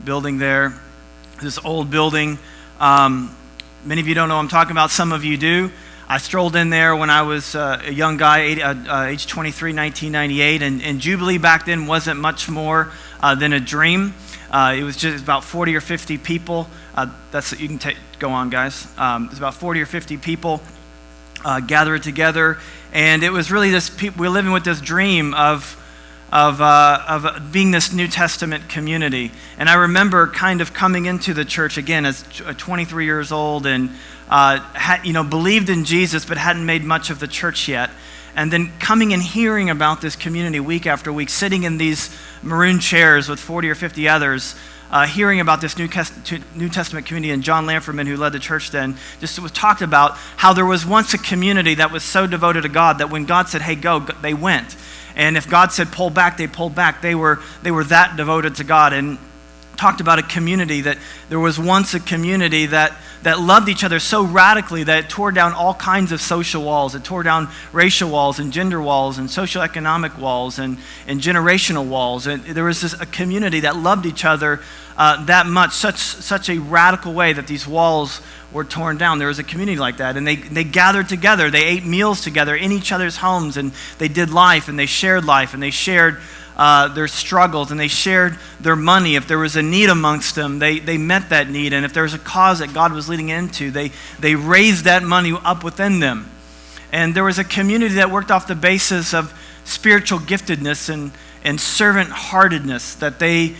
building there, this old building. Many of you don't know what I'm talking about. Some of you do. I strolled in there when I was a young guy, age 23, 1998, and Jubilee back then wasn't much more than a dream. It was just about 40 or 50 people. You can go on, guys. It's about 40 or 50 people gathered together, and it was really this. We were living with this dream of being this New Testament community. And I remember kind of coming into the church again as 23 years old and believed in Jesus but hadn't made much of the church yet. And then coming and hearing about this community week after week, sitting in these maroon chairs with 40 or 50 others, hearing about this New Testament community, and John Lamferman, who led the church then, just was talked about how there was once a community that was so devoted to God that when God said, hey, go, they went. And if God said pull back, they pulled back. They were that devoted to God, and talked about a community that there was once a community that loved each other so radically that it tore down all kinds of social walls. It tore down racial walls and gender walls and socioeconomic walls and generational walls. And there was a community that loved each other that much, such a radical way that these walls were torn down. There was a community like that, and they gathered together. They ate meals together in each other's homes, and they did life, and they shared their struggles, and they shared their money. If there was a need amongst them, they met that need, and if there was a cause that God was leading into, they raised that money up within them. And there was a community that worked off the basis of spiritual giftedness and servant-heartedness, that they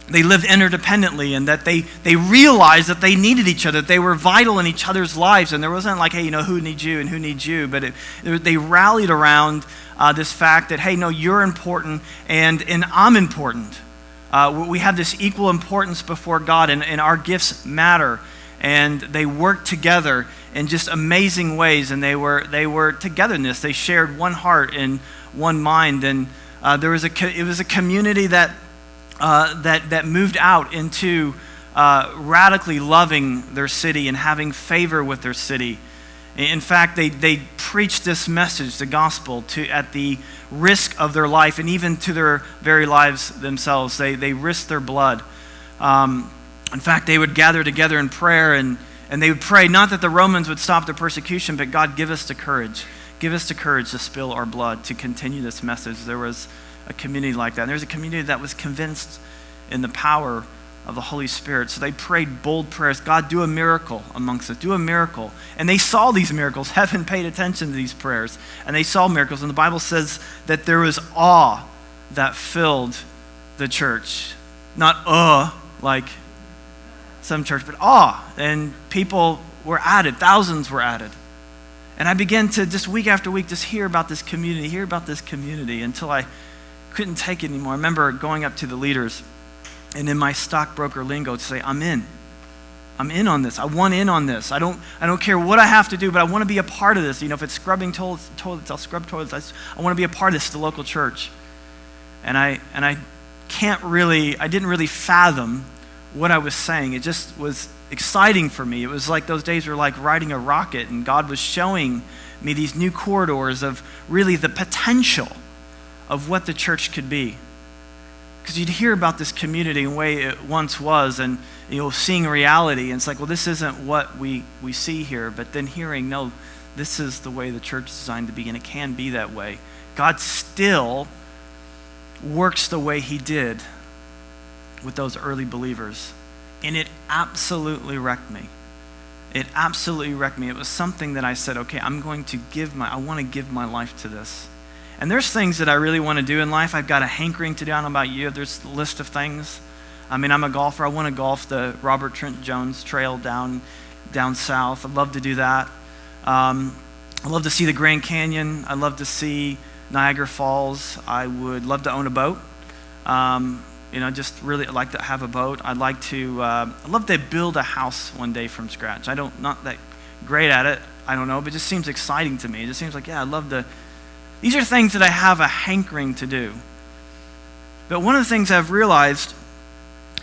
lived interdependently, and that they realized that they needed each other, that they were vital in each other's lives. And there wasn't like, hey, who needs you and who needs you, but they rallied around this fact that, hey, no, you're important and I'm important. We have this equal importance before God, and our gifts matter. And they worked together in just amazing ways, and they were togetherness. They shared one heart and one mind, and it was a community that moved out into radically loving their city and having favor with their city. In fact, they preached this message, the gospel, at the risk of their life, and even to their very lives themselves. They risked their blood. In fact, they would gather together in prayer, and they would pray, not that the Romans would stop the persecution, but God, give us the courage. Give us the courage to spill our blood, to continue this message. There was a community like that. And there's a community that was convinced in the power of the Holy Spirit. So they prayed bold prayers. God, do a miracle amongst us. Do a miracle. And they saw these miracles. Heaven paid attention to these prayers. And they saw miracles. And the Bible says that there was awe that filled the church. Not like some church, but awe. And people were added. Thousands were added. And I began to just week after week just hear about this community until I couldn't take it anymore. I remember going up to the leaders and in my stockbroker lingo to say, I'm in on this. I want in on this. I don't care what I have to do, but I want to be a part of this. If it's scrubbing toilets, I'll scrub toilets. I want to be a part of this, the local church. And I didn't really fathom what I was saying. It just was exciting for me. It was like those days were like riding a rocket, and God was showing me these new corridors of really the potential of what the church could be. Because you'd hear about this community and the way it once was, and seeing reality, and it's like, well, this isn't what we see here. But then hearing, no, this is the way the church is designed to be, and it can be that way. God still works the way he did with those early believers. And it absolutely wrecked me. It was something that I said, okay, I want to give my life to this. And there's things that I really want to do in life. I've got a hankering to do. I don't know about you. There's a list of things. I'm a golfer. I want to golf the Robert Trent Jones Trail down south. I'd love to do that. I'd love to see the Grand Canyon. I'd love to see Niagara Falls. I would love to own a boat. Just really like to have a boat. I'd love to build a house one day from scratch. Not that great at it. I don't know, but it just seems exciting to me. It just seems like, I'd love to. These are things that I have a hankering to do. But one of the things I've realized,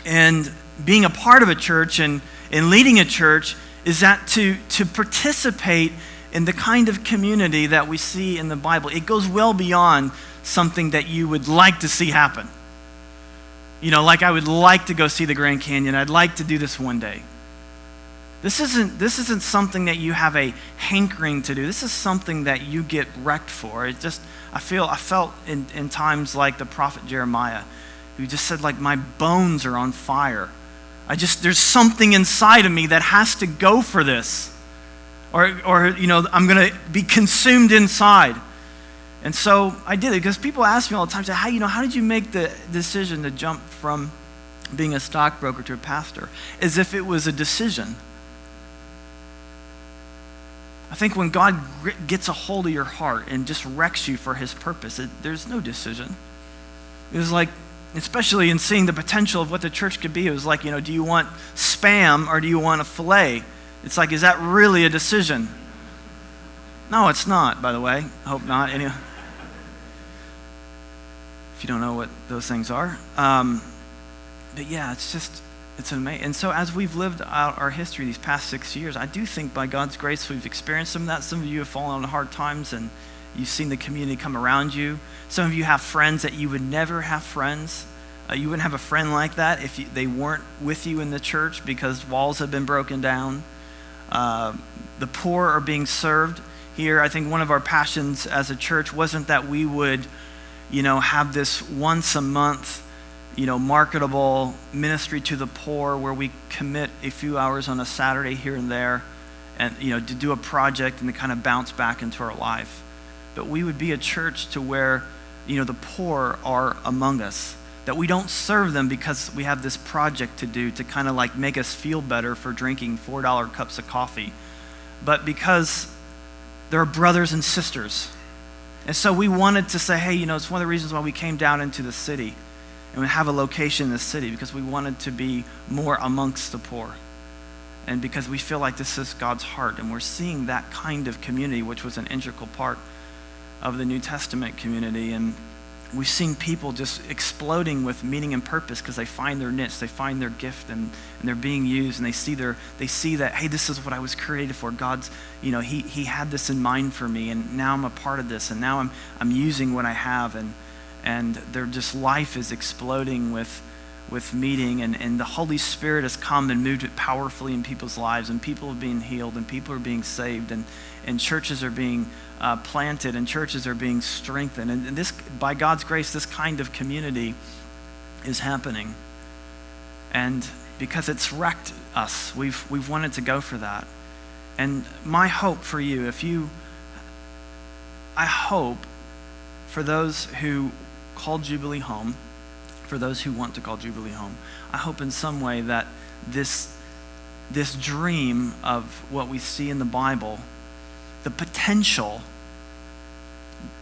and being a part of a church and leading a church, is that to participate in the kind of community that we see in the Bible, it goes well beyond something that you would like to see happen. like I would like to go see the Grand Canyon. I'd like to do this one day. This isn't something that you have a hankering to do. This is something that you get wrecked for. I felt in times like the prophet Jeremiah, who just said, like, my bones are on fire. There's something inside of me that has to go for this. Or I'm going to be consumed inside. And so I did it, because people ask me all the time, say, how did you make the decision to jump from being a stockbroker to a pastor? As if it was a decision. I think when God gets a hold of your heart and just wrecks you for his purpose, there's no decision. It was like, especially in seeing the potential of what the church could be, it was like, do you want Spam or do you want a filet? It's like, is that really a decision? No, it's not, by the way. I hope not. Anyway, if you don't know what those things are. But yeah, it's amazing. And so as we've lived out our history these past 6 years, I do think by God's grace we've experienced some of that. Some of you have fallen on hard times and you've seen the community come around you. Some of you have friends that you would never have friends. You wouldn't have a friend like that if they weren't with you in the church, because walls have been broken down. The poor are being served here. I think one of our passions as a church wasn't that we would, have this once a month, marketable ministry to the poor where we commit a few hours on a Saturday here and there and, to do a project and to kind of bounce back into our life. But we would be a church to where, the poor are among us, that we don't serve them because we have this project to do to kind of like make us feel better for drinking $4 cups of coffee, but because they're brothers and sisters. And so we wanted to say, hey, it's one of the reasons why we came down into the city and we have a location in the city, because we wanted to be more amongst the poor. And because we feel like this is God's heart, and we're seeing that kind of community, which was an integral part of the New Testament community. And we've seen people just exploding with meaning and purpose because they find their niche, they find their gift, and they're being used, and they see that, hey, this is what I was created for. God's, he had this in mind for me, and now I'm a part of this, and now I'm using what I have, and their just life is exploding with meeting, and the Holy Spirit has come and moved it powerfully in people's lives, and people are being healed, and people are being saved, and churches are being planted, and churches are being strengthened. And this, by God's grace, this kind of community is happening. And because it's wrecked us, we've wanted to go for that. And my hope for you, I hope for those who call Jubilee home, for those who want to call Jubilee home, I hope in some way that this dream of what we see in the Bible, the potential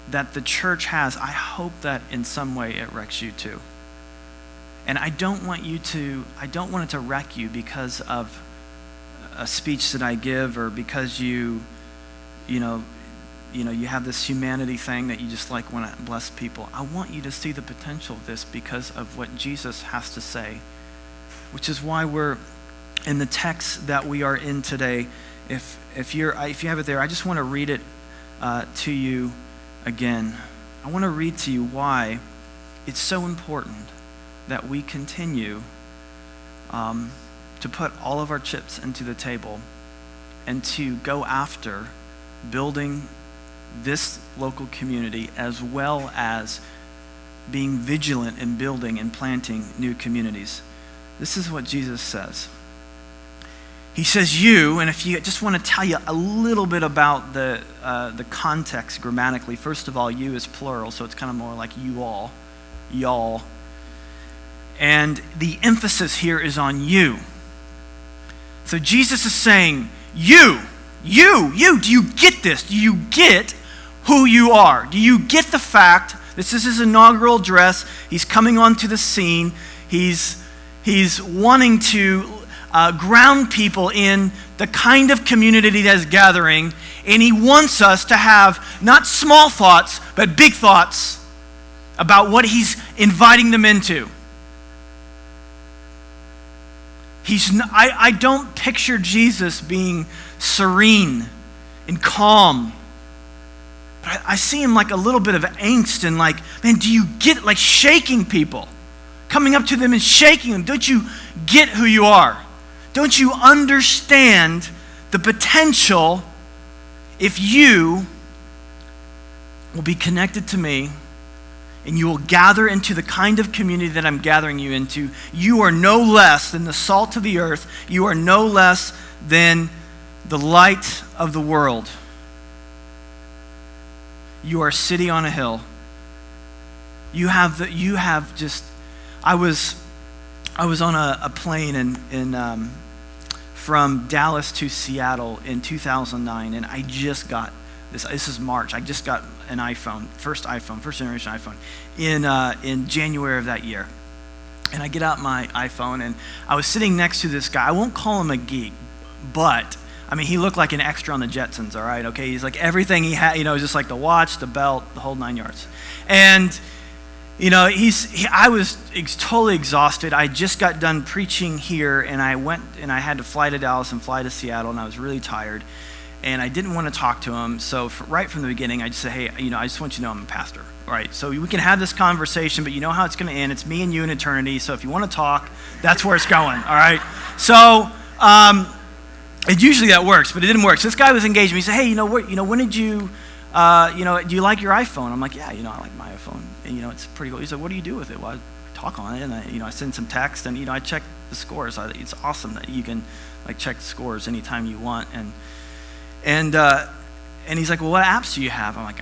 that the church has, I hope that in some way it wrecks you too. And I don't want it to wreck you because of a speech that I give, or because you have this humanity thing that you just like want to bless people. I want you to see the potential of this because of what Jesus has to say, which is why we're in the text that we are in today. If you have it there, I just want to read it to you again. I want to read to you why it's so important that we continue to put all of our chips into the table and to go after building this local community, as well as being vigilant in building and planting new communities. This is what Jesus says. He says you, and if you just want to tell you a little bit about the context grammatically, first of all, you is plural, so it's kind of more like you all, y'all. And the emphasis here is on you. So Jesus is saying, you, do you get this? Do you get who you are? Do you get the fact, this is his inaugural address, he's coming onto the scene, he's wanting to ground people in the kind of community that is gathering, and he wants us to have not small thoughts, but big thoughts about what he's inviting them into. I don't picture Jesus being serene and calm, but I see him like a little bit of angst and like, man, do you get, like shaking people? coming up to them and shaking them. Don't you get who you are? Don't you understand the potential if you will be connected to me and you will gather into the kind of community that I'm gathering you into? You are no less than the salt of the earth. You are no less than the light of the world. You are a city on a hill. I was on a plane from Dallas to Seattle in 2009, and I just got this is March. I just got an iPhone, first generation iPhone, in January of that year. And I get out my iPhone, and I was sitting next to this guy. I won't call him a geek, but I mean, he looked like an extra on the Jetsons, all right? Okay, he's like everything he had, just like the watch, the belt, the whole 9 yards. And I was totally exhausted. I just got done preaching here, and I went and I had to fly to Dallas and fly to Seattle, and I was really tired. And I didn't want to talk to him, so right from the beginning, I just said, hey, I just want you to know I'm a pastor, all right? So we can have this conversation, but you know how it's going to end. It's me and you in eternity, so if you want to talk, that's where it's going, all right? So usually that works, but it didn't work. So this guy was engaged me. He said, hey, when did you, do you like your iPhone? I'm like, yeah, I like my iPhone, and it's pretty cool. He said, what do you do with it? Well, I talk on it, and I send some text, and I check the scores. It's awesome that you can check the scores anytime you want, and he's like, well, what apps do you have? I'm like,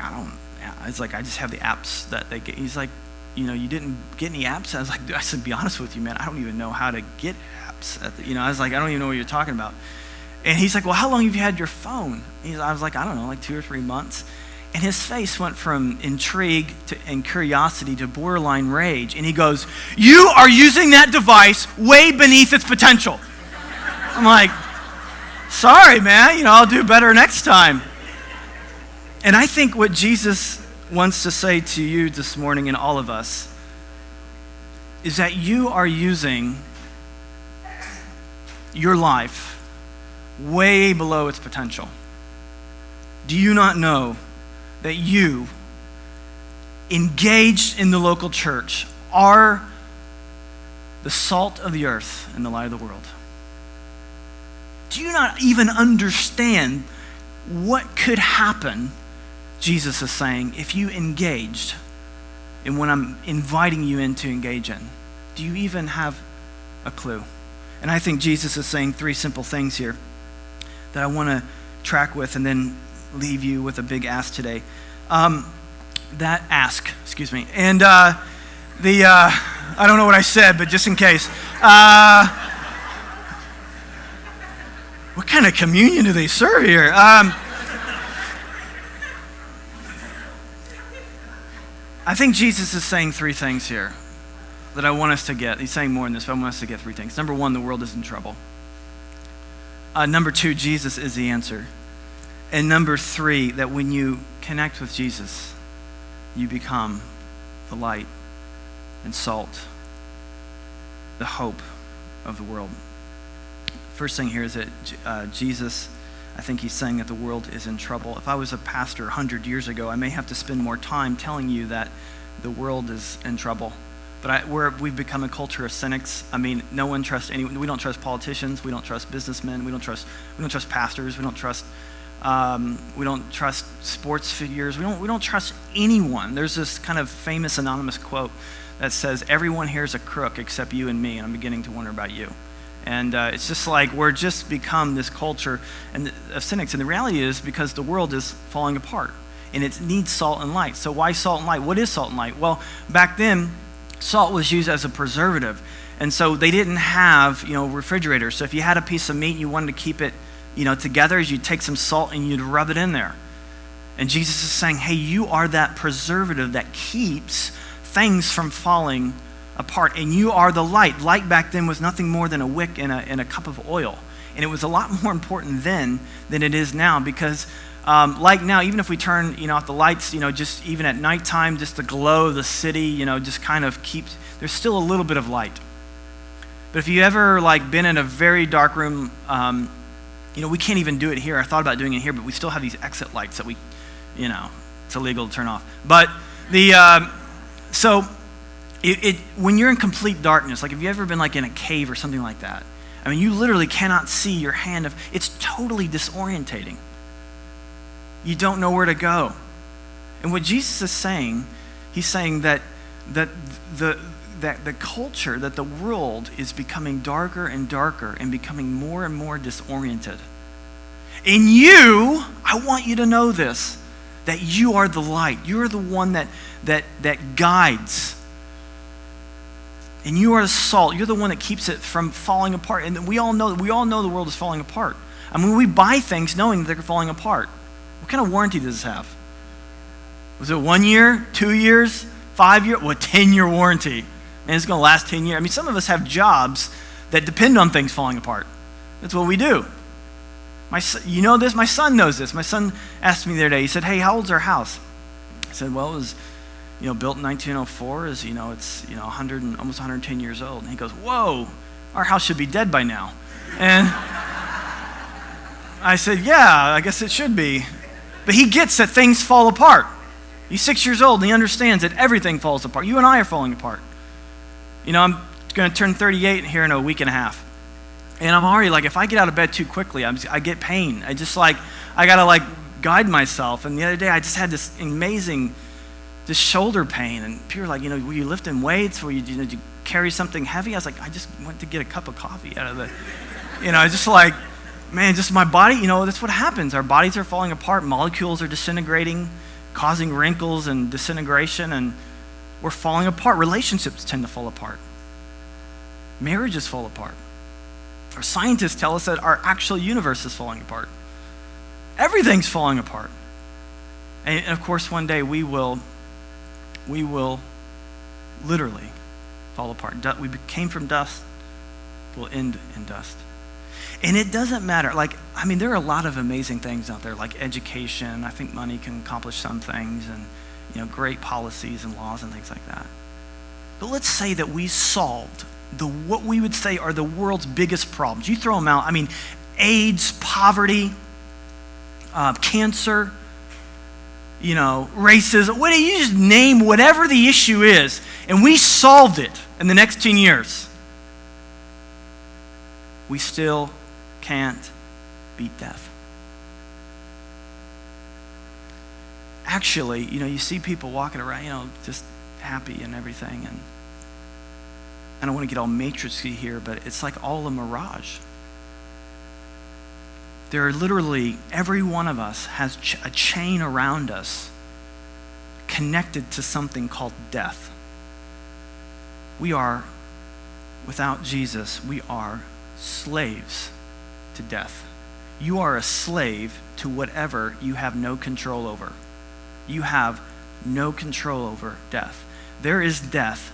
it's like, I just have the apps that they get. He's like, you didn't get any apps? I said, be honest with you, man, I don't even know how to get apps. I was like, I don't even know what you're talking about. And he's like, well, how long have you had your phone? I was like, I don't know, 2 or 3 months. And his face went from intrigue and curiosity to borderline rage. And he goes, you are using that device way beneath its potential. I'm like, sorry, man, I'll do better next time. And I think what Jesus wants to say to you this morning and all of us is that you are using your life way below its potential. Do you not know that you, engaged in the local church, are the salt of the earth and the light of the world? Do you not even understand what could happen, Jesus is saying, if you engaged in what I'm inviting you in to engage in? Do you even have a clue? And I think Jesus is saying 3 simple things here that I want to track with and then leave you with a big ask today. And I don't know what I said, but just in case. What kind of communion do they serve here? I think Jesus is saying 3 things here that I want us to get. He's saying more than this, but I want us to get 3 things. Number 1, the world is in trouble. Number 2, Jesus is the answer. And number 3, that when you connect with Jesus, you become the light and salt, the hope of the world. First thing here is that Jesus, I think he's saying that the world is in trouble. If I was a pastor 100 years ago, I may have to spend more time telling you that the world is in trouble. But we've become a culture of cynics. I mean, no one trusts anyone. We don't trust politicians. We don't trust businessmen. We don't trust pastors. We don't trust sports figures. We don't trust anyone. There's this kind of famous anonymous quote that says, "Everyone here is a crook except you and me," and I'm beginning to wonder about you. And it's just like we're just become this culture of cynics. And the reality is because the world is falling apart, and it needs salt and light. So why salt and light? What is salt and light? Well, back then, salt was used as a preservative. And so they didn't have, refrigerators. So if you had a piece of meat and you wanted to keep it, together, you'd take some salt and you'd rub it in there. And Jesus is saying, hey, you are that preservative that keeps things from falling apart. And you are the light. Light back then was nothing more than a wick and a cup of oil. And it was a lot more important then than it is now, because like now, even if we turn, off the lights, just even at nighttime, just the glow of the city, just kind of keeps, there's still a little bit of light. But if you ever been in a very dark room, we can't even do it here. I thought about doing it here, but we still have these exit lights that we, it's illegal to turn off. But so When you're in complete darkness, like have you ever been like in a cave or something like that? I mean, you literally cannot see your hand. It's totally disorientating. You don't know where to go. And what Jesus is saying, he's saying that the culture, that the world is becoming darker and darker and becoming more and more disoriented. In you, I want you to know this, that you are the light. You're the one that guides. And you are the salt. You're the one that keeps it from falling apart. And we all know the world is falling apart. I mean, we buy things knowing that they're falling apart. What kind of warranty does this have? Was it 1 year, 2 years, 5 years? Well, 10-year warranty. And it's going to last 10 years. I mean, some of us have jobs that depend on things falling apart. That's what we do. You know this? My son knows this. My son asked me the other day, he said, hey, how old's our house? I said, well, it was built in 1904. It's 100 and almost 110 years old. And he goes, whoa, our house should be dead by now. And I said, yeah, I guess it should be. But he gets that things fall apart. He's 6 years old and he understands that everything falls apart. You and I are falling apart. I'm going to turn 38 here in a week and a half. And I'm already like, if I get out of bed too quickly, I get pain. I got to guide myself. And the other day I just had this amazing shoulder pain. And people were like, were you lifting weights? Did you carry something heavy? I was like, I just went to get a cup of coffee out of the, just like, man, just my body, that's what happens. Our bodies are falling apart. Molecules are disintegrating, causing wrinkles and disintegration, and we're falling apart. Relationships tend to fall apart. Marriages fall apart. Our scientists tell us that our actual universe is falling apart. Everything's falling apart. And of course, one day we will literally fall apart. We came from dust, we'll end in dust. And it doesn't matter. There are a lot of amazing things out there, like education. I think money can accomplish some things, and great policies and laws and things like that. But let's say that we solved what we would say are the world's biggest problems. You throw them out. AIDS, poverty, cancer, racism. You just name whatever the issue is, and we solved it in the next 10 years. We still can't beat death. Actually, you see people walking around, just happy and everything, and I don't want to get all matrixy here, but it's like all a mirage. There are literally, every one of us has a chain around us connected to something called death. We are, without Jesus, we are slaves to death. You are a slave to whatever you have no control over. You have no control over death. There is death.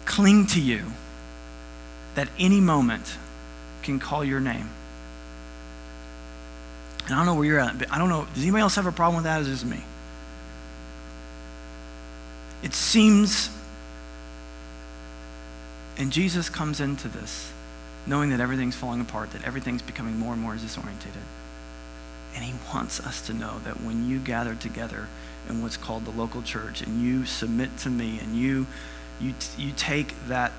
Cling to you that any moment can call your name. And I don't know where you're at, but I don't know, does anybody else have a problem with that, or is it just me? It seems, and Jesus comes into this knowing that everything's falling apart, that everything's becoming more and more disorientated. And he wants us to know that when you gather together in what's called the local church, and you submit to me, and you take that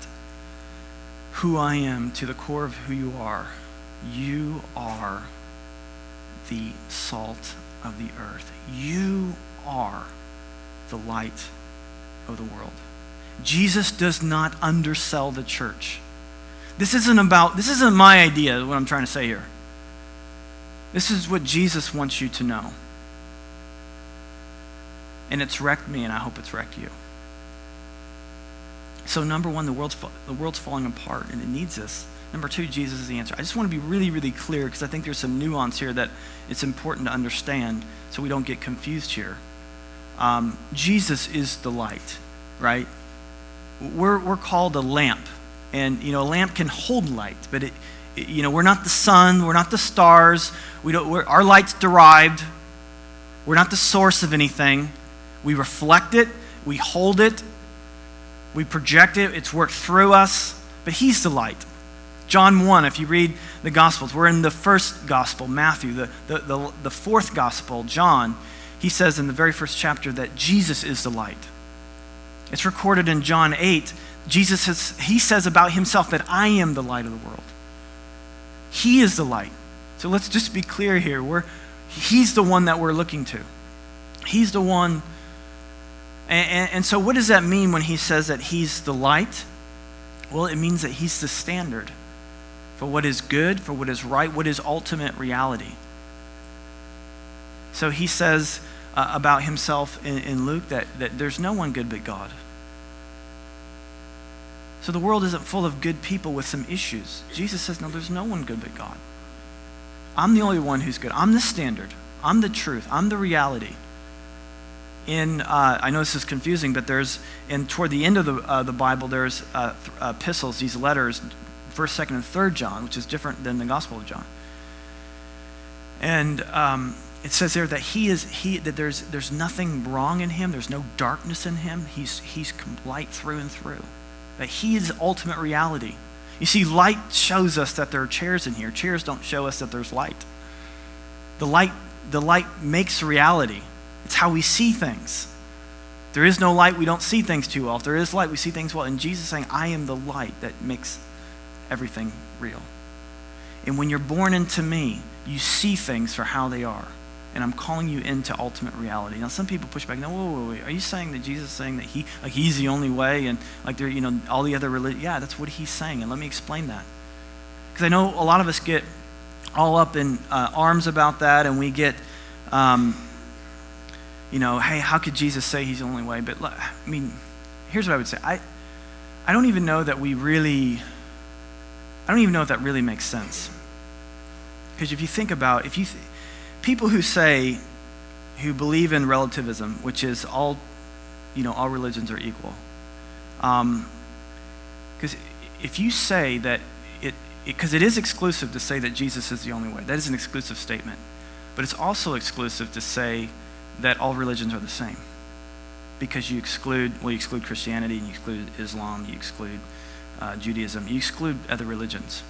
who I am to the core of who you are the salt of the earth. You are the light of the world. Jesus does not undersell the church. This isn't my idea, what I'm trying to say here. This is what Jesus wants you to know. And it's wrecked me, and I hope it's wrecked you. So number one, the world's falling apart, and it needs this. Number two, Jesus is the answer. I just want to be really, really clear, because I think there's some nuance here that it's important to understand so we don't get confused here. Jesus is the light, right? We're called a lamp. And, a lamp can hold light, but we're not the sun, we're not the stars, our light's derived, we're not the source of anything. We reflect it, we hold it, we project it, it's worked through us, but he's the light. John 1, if you read the Gospels, we're in the first Gospel, Matthew, the fourth Gospel, John, he says in the very first chapter that Jesus is the light. It's recorded in John 8 he says about himself that I am the light of the world. He is the light. So let's just be clear here. He's the one that we're looking to. He's the one. And so what does that mean when he says that he's the light? Well, it means that he's the standard for what is good, for what is right, what is ultimate reality. So he says about himself in Luke that there's no one good but God. So the world isn't full of good people with some issues. Jesus says, no, there's no one good but God. I'm the only one who's good. I'm the standard. I'm the truth. I'm the reality. I know this is confusing, but toward the end of the Bible, there's epistles, these letters, 1st, 2nd, and 3rd John, which is different than the Gospel of John. And it says there that there's nothing wrong in him. There's no darkness in him. He's light through and through. That he is ultimate reality. You see, light shows us that there are chairs in here. Chairs don't show us that there's light. The light makes reality. It's how we see things. There is no light, we don't see things too well. If there is light, we see things well. And Jesus is saying, I am the light that makes everything real. And when you're born into me, you see things for how they are. And I'm calling you into ultimate reality. Now, some people push back. No, wait. Are you saying that Jesus is saying that he's the only way, and all the other religions? Yeah, that's what he's saying. And let me explain that. Because I know a lot of us get all up in arms about that, and we get, hey, how could Jesus say he's the only way? But here's what I would say. I don't even know that that really makes sense. Because if you think about, people who believe in relativism, which is all religions are equal. Because if you say that because it is exclusive to say that Jesus is the only way. That is an exclusive statement. But it's also exclusive to say that all religions are the same. Because you exclude Christianity, you exclude Islam, you exclude Judaism, you exclude other religions.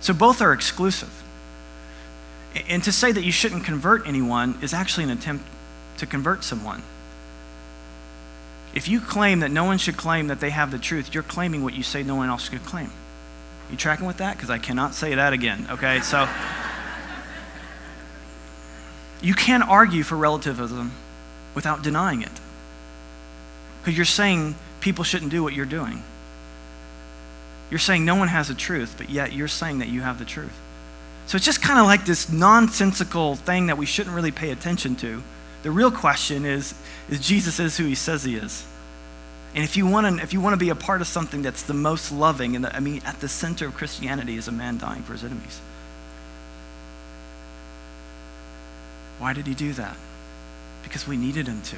So both are exclusive. And to say that you shouldn't convert anyone is actually an attempt to convert someone. If you claim that no one should claim that they have the truth, you're claiming what you say no one else should claim. You tracking with that? Because I cannot say that again, okay? So you can't argue for relativism without denying it. Because you're saying people shouldn't do what you're doing. You're saying no one has the truth, but yet you're saying that you have the truth. So it's just kind of like this nonsensical thing that we shouldn't really pay attention to. The real question is Jesus who he says he is? And if you want to be a part of something that's the most loving, and at the center of Christianity is a man dying for his enemies. Why did he do that? Because we needed him to.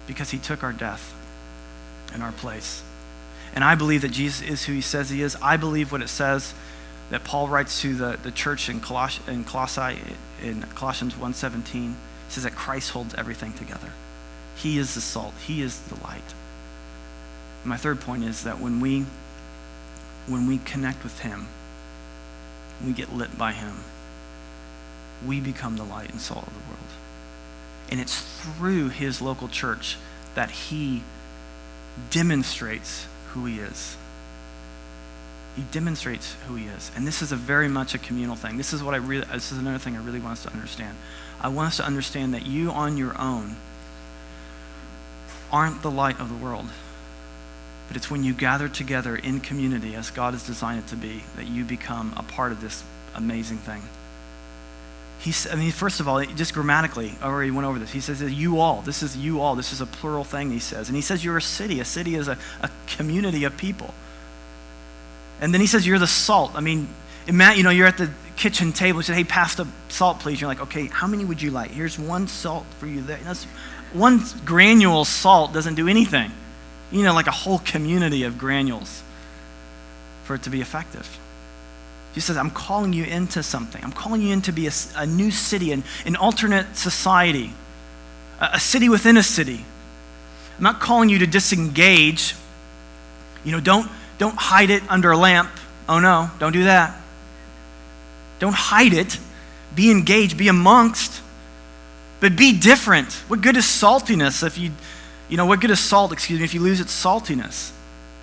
Because he took our death in our place. And I believe that Jesus is who he says he is. I believe what it says that Paul writes to the church in Colossae in Colossians 1:17. It says that Christ holds everything together. He is the salt. He is the light. And my third point is that when we connect with him, we get lit by him, we become the light and salt of the world. And it's through his local church that he demonstrates who he is. He demonstrates who he is. And this is very much a communal thing. This is another thing I really want us to understand. I want us to understand that you on your own aren't the light of the world. But it's when you gather together in community as God has designed it to be that you become a part of this amazing thing. First of all, just grammatically, I already went over this. He says that you all. This is you all. This is a plural thing, he says. And he says you're a city. A city is a community of people. And then he says you're the salt. You're at the kitchen table. You say, hey, pass the salt, please. You're like, okay, how many would you like? Here's one salt for you there. One granule of salt doesn't do anything. Like a whole community of granules for it to be effective. He says, I'm calling you into something. I'm calling you in to be a new city, an alternate society, a city within a city. I'm not calling you to disengage. Don't hide it under a lamp. Oh no, don't do that. Don't hide it. Be engaged, be amongst, but be different. What good is saltiness if you lose its saltiness?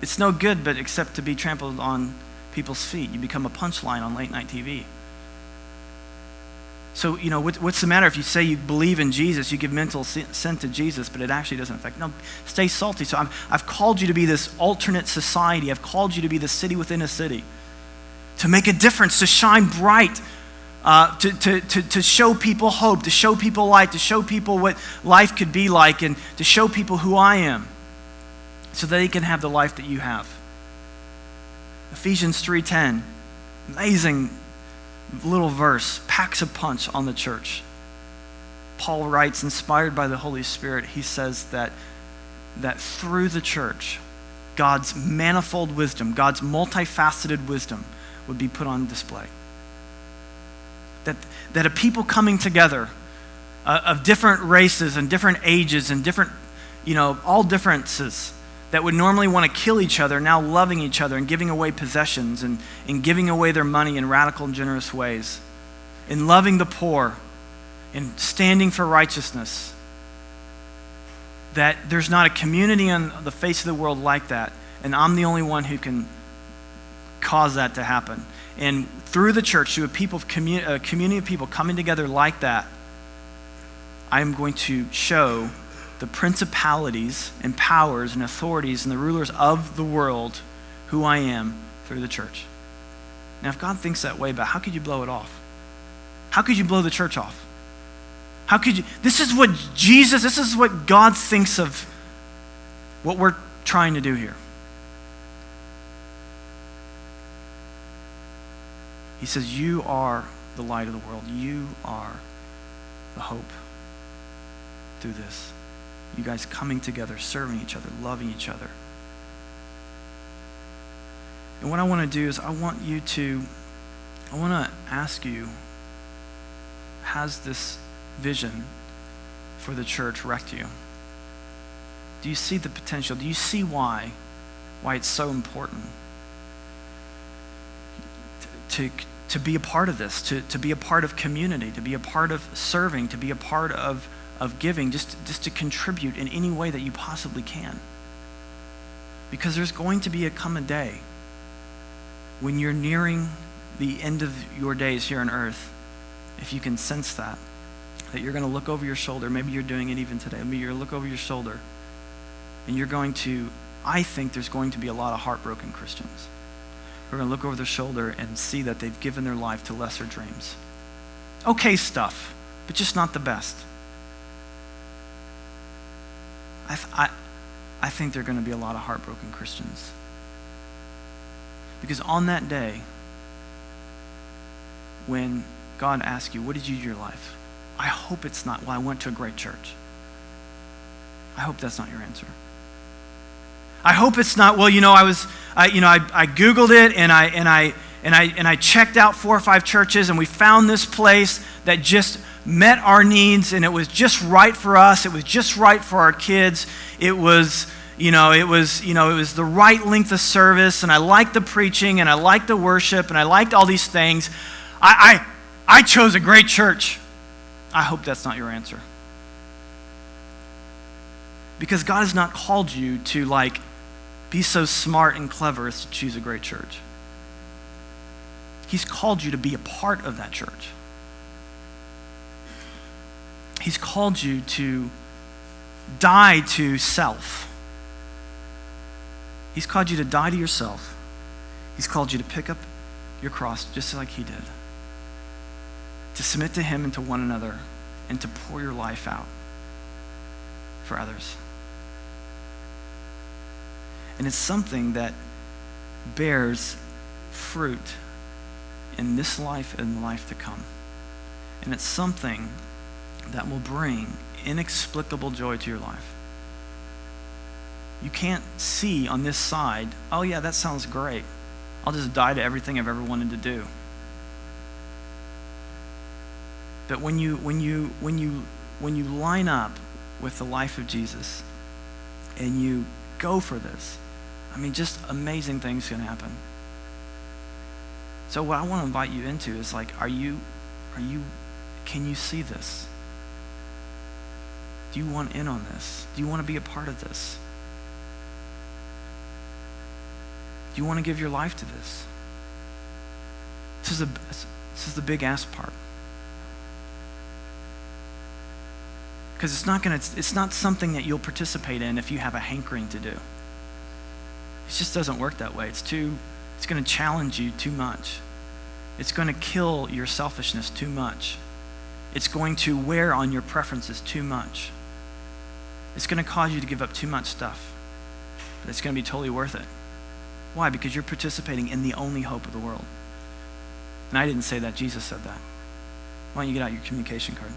It's no good but except to be trampled on people's feet. You become a punchline on late night TV. So, what's the matter if you say you believe in Jesus, you give mental assent to Jesus, but it actually doesn't affect? No, stay salty. So I've called you to be this alternate society. I've called you to be the city within a city, to make a difference, to shine bright, to show people hope, to show people light, to show people what life could be like, and to show people who I am, so that they can have the life that you have. Ephesians 3:10, amazing little verse, packs a punch on the church. Paul writes, inspired by the Holy Spirit, he says that through the church, God's manifold wisdom, God's multifaceted wisdom would be put on display. That a people coming together of different races and different ages and different, all differences, that would normally want to kill each other, now loving each other and giving away possessions and giving away their money in radical and generous ways, in loving the poor, in standing for righteousness. That there's not a community on the face of the world like that, and I'm the only one who can cause that to happen. And through the church, through a community of people coming together like that, I am going to show the principalities and powers and authorities and the rulers of the world who I am through the church. Now, if God thinks that way, but how could you blow it off? How could you blow the church off? How could you? This is what God thinks of what we're trying to do here. He says, you are the light of the world. You are the hope through this. You guys coming together, serving each other, loving each other. And what I want to do is I want to ask you, has this vision for the church wrecked you? Do you see the potential? Do you see why it's so important to be a part of this, to be a part of community, to be a part of serving, to be a part of giving, just to contribute in any way that you possibly can? Because there's going to come a day when you're nearing the end of your days here on earth, if you can sense that you're going to look over your shoulder. Maybe you're doing it even today. Maybe you're going to look over your shoulder and I think there's going to be a lot of heartbroken Christians who are going to look over their shoulder and see that they've given their life to lesser dreams. Okay stuff, but just not the best. I think there are going to be a lot of heartbroken Christians. Because on that day, when God asks you, what did you do in your life? I hope it's not, well, I went to a great church. I hope that's not your answer. I hope it's not, well, I Googled it and I checked out 4 or 5 churches and we found this place that just met our needs and it was just right for us. It was just right for our kids. It was the right length of service, and I liked the preaching and I liked the worship and I liked all these things. I chose a great church. I hope that's not your answer. Because God has not called you to be so smart and clever as to choose a great church. He's called you to be a part of that church. He's called you to die to self. He's called you to die to yourself. He's called you to pick up your cross just like he did. To submit to him and to one another and to pour your life out for others. And it's something that bears fruit in this life and the life to come. And it's something that will bring inexplicable joy to your life. You can't see on this side, oh yeah, that sounds great. I'll just die to everything I've ever wanted to do. But when you line up with the life of Jesus and you go for this, just amazing things can happen. So what I want to invite you into is can you see this? Do you want in on this? Do you want to be a part of this? Do you want to give your life to this? This is the big ask part. Because it's not something that you'll participate in if you have a hankering to do. It just doesn't work that way. It's going to challenge you too much. It's going to kill your selfishness too much. It's going to wear on your preferences too much. It's going to cause you to give up too much stuff. But it's going to be totally worth it. Why? Because you're participating in the only hope of the world. And I didn't say that. Jesus said that. Why don't you get out your communication card?